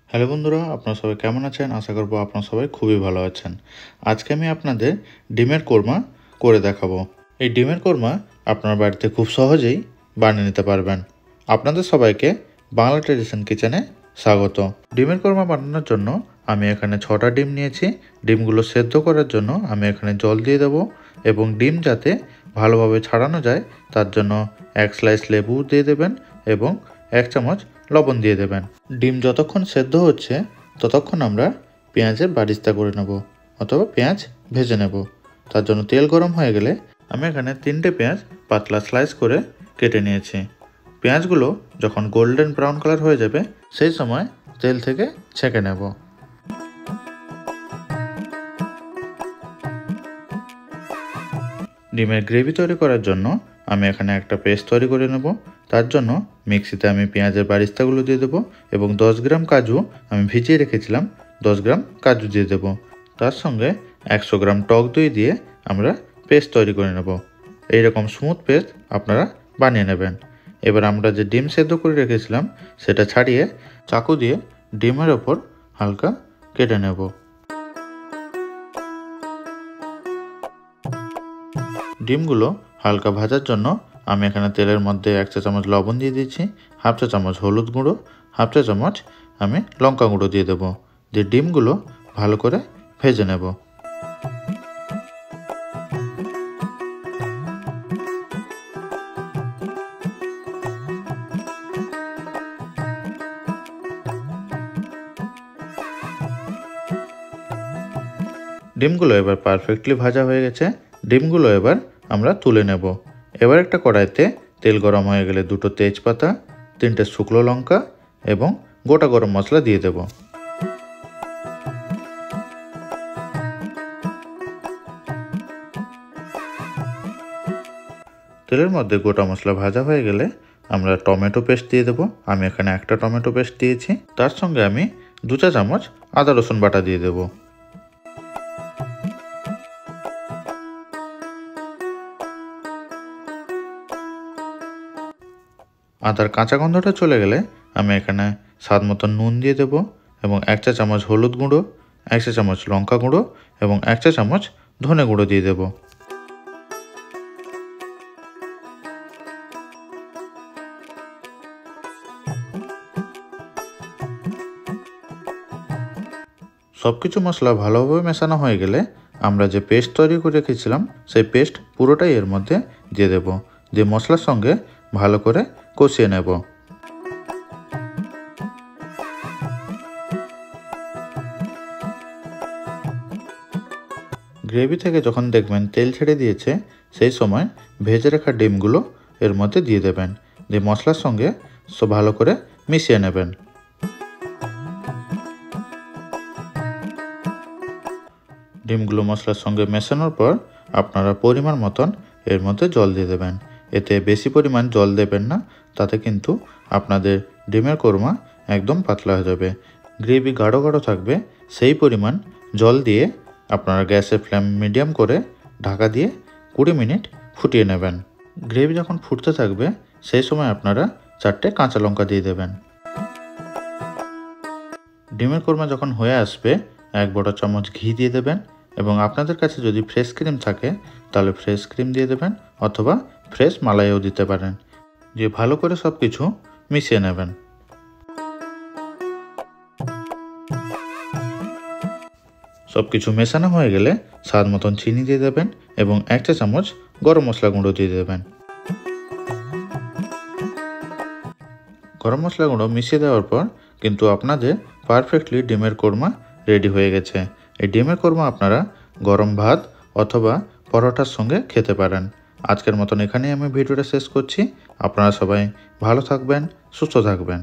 Hello বন্ধুরা, আপনারা সবাই কেমন আছেন? আশা করব আপনারা সবাই খুবই ভালো আছেন। আজকে আমি আপনাদের ডিমের কোরমা করে দেখাবো। এই ডিমের কোরমা আপনার বাড়িতে খুব সহজেই বানিয়ে নিতে পারবেন। আপনাদের সবাইকে বাংলা ট্রেডিশন কিচেনে স্বাগত। ডিমের কোরমা বানানোর জন্য আমি এখানে 6টা ডিম নিয়েছি। ডিমগুলো সেদ্ধ করার জন্য আমি এখানে জল দিয়ে দেবো এবং ডিম যাতে ভালোভাবে ছাড়ানো যায় তার জন্য 1 স্লাইস লেবু দিয়ে দেবেন এবং 1 চামচ লবণ দিয়ে দেবেন। ডিম যতক্ষণ সেদ্ধ হচ্ছে ততক্ষণ আমরা পেঁয়াজের বারিস্তা করে নেব অথবা পেঁয়াজ ভেজে নেব। তার জন্য তেল গরম হয়ে গেলে আমি এখানে 3টে পেঁয়াজ পাতলা স্লাইস করে কেটে নিয়েছি। পেঁয়াজগুলো যখন গোল্ডেন ব্রাউন কালার হয়ে যাবে সেই সময় তেল থেকে ছেঁকে নেব। ডিমের গ্রেভি তৈরি করার জন্য আমি এখানে একটা পেস্ট তৈরি করে নেব। তার জন্য মিক্সিতে আমি পেঁয়াজের বারিস্তাগুলো দিয়ে দেবো এবং 10 গ্রাম কাজু আমি ভিজিয়ে রেখেছিলাম, 10 গ্রাম কাজু দিয়ে দেবো। তার সঙ্গে 100 গ্রাম টক দই দিয়ে আমরা পেস্ট তৈরি করে নেব। এইরকম স্মুথ পেস্ট আপনারা বানিয়ে নেবেন। এবার আমরা যে ডিম সেদ্ধ করে রেখেছিলাম সেটা ছাড়িয়ে চাকু দিয়ে ডিমের ওপর হালকা কেটে নেব। ডিমগুলো হালকা ভাজার জন্য আমি এখানে তেলের মধ্যে 1 চা চামচ লবণ দিয়ে দিচ্ছি, 1/2 চা চামচ হলুদ গুঁড়ো, 1/2 চা চামচ আমি লঙ্কা গুঁড়ো দিয়ে দেবো। দিয়ে ডিমগুলো ভালো করে ভেজে নেব। ডিমগুলো এবার পারফেক্টলি ভাজা হয়ে গেছে। ডিমগুলো এবার আমরা তুলে নেব। এবার একটা কড়াইতে তেল গরম হয়ে গেলে 2টো তেজপাতা, 3টে শুকনো লঙ্কা এবং গোটা গরম মশলা দিয়ে দেব। তেলের মধ্যে গোটা মশলা ভাজা হয়ে গেলে আমরা টমেটো পেস্ট দিয়ে দেব। আমি এখানে একটা টমেটো পেস্ট দিয়েছি। তার সঙ্গে আমি 2 চা চামচ আদা রসুন বাটা দিয়ে দেব। আদার কাঁচা গন্ধটা চলে গেলে আমি এখানে স্বাদ মতো নুন দিয়ে দেব এবং 1 চা চামচ হলুদ গুঁড়ো, 1 চা চামচ লঙ্কা গুঁড়ো এবং 1 চা চামচ ধনে গুঁড়ো দিয়ে দেব। সব কিছু মশলা ভালোভাবে মেশানো হয়ে গেলে আমরা যে পেস্ট তৈরি করে রেখেছিলাম সেই পেস্ট পুরোটাই এর মধ্যে দিয়ে দেব। দিয়ে মশলার সঙ্গে ভালো করে কষিয়ে নেব। গ্রেভি থেকে যখন দেখবেন তেল ছেড়ে দিয়েছে সেই সময় ভেজে রাখা ডিমগুলো এর মধ্যে দিয়ে দেবেন। দিয়ে মশলার সঙ্গে সব ভালো করে মিশিয়ে নেবেন। ডিমগুলো মশলার সঙ্গে মেশানোর পর আপনারা পরিমাণ মতন এর মধ্যে জল দিয়ে দেবেন। এতে বেশি পরিমাণ জল দেবেন না, তাতে কিন্তু আপনাদের ডিমের কোরমা একদম পাতলা হয়ে যাবে। গ্রেভি গাঢ় গাঢ় থাকবে, সেই পরিমাণ জল দিয়ে আপনারা গ্যাসের ফ্লেম মিডিয়াম করে ঢাকা দিয়ে 20 মিনিট ফুটিয়ে নেবেন। গ্রেভি যখন ফুটতে থাকবে সেই সময় আপনারা 4টে কাঁচা লঙ্কা দিয়ে দেবেন। ডিমের কোরমা যখন হয়ে আসবে 1 বড় চামচ ঘি দিয়ে দেবেন এবং আপনাদের কাছে যদি ফ্রেশ ক্রিম থাকে তাহলে ফ্রেশ ক্রিম দিয়ে দেবেন অথবা ফ্রেশ মালাইও দিতে পারেন। দিয়ে ভালো করে সব কিছু মিশিয়ে নেবেন। সব কিছু মেশানো হয়ে গেলে স্বাদ মতন চিনি দিয়ে দেবেন এবং 1 চা চামচ গরম মশলা গুঁড়ো দিয়ে দেবেন। গরম মশলা গুঁড়ো মিশিয়ে দেওয়ার পর কিন্তু আপনাদের পারফেক্টলি ডিমের কোরমা রেডি হয়ে গেছে। এই ডিমের কোরমা আপনারা গরম ভাত অথবা পরোটার সঙ্গে খেতে পারেন। আজকের মতন এখানেই আমি ভিডিওটা শেষ করছি। আপনারা সবাই ভালো থাকবেন, সুস্থ থাকবেন।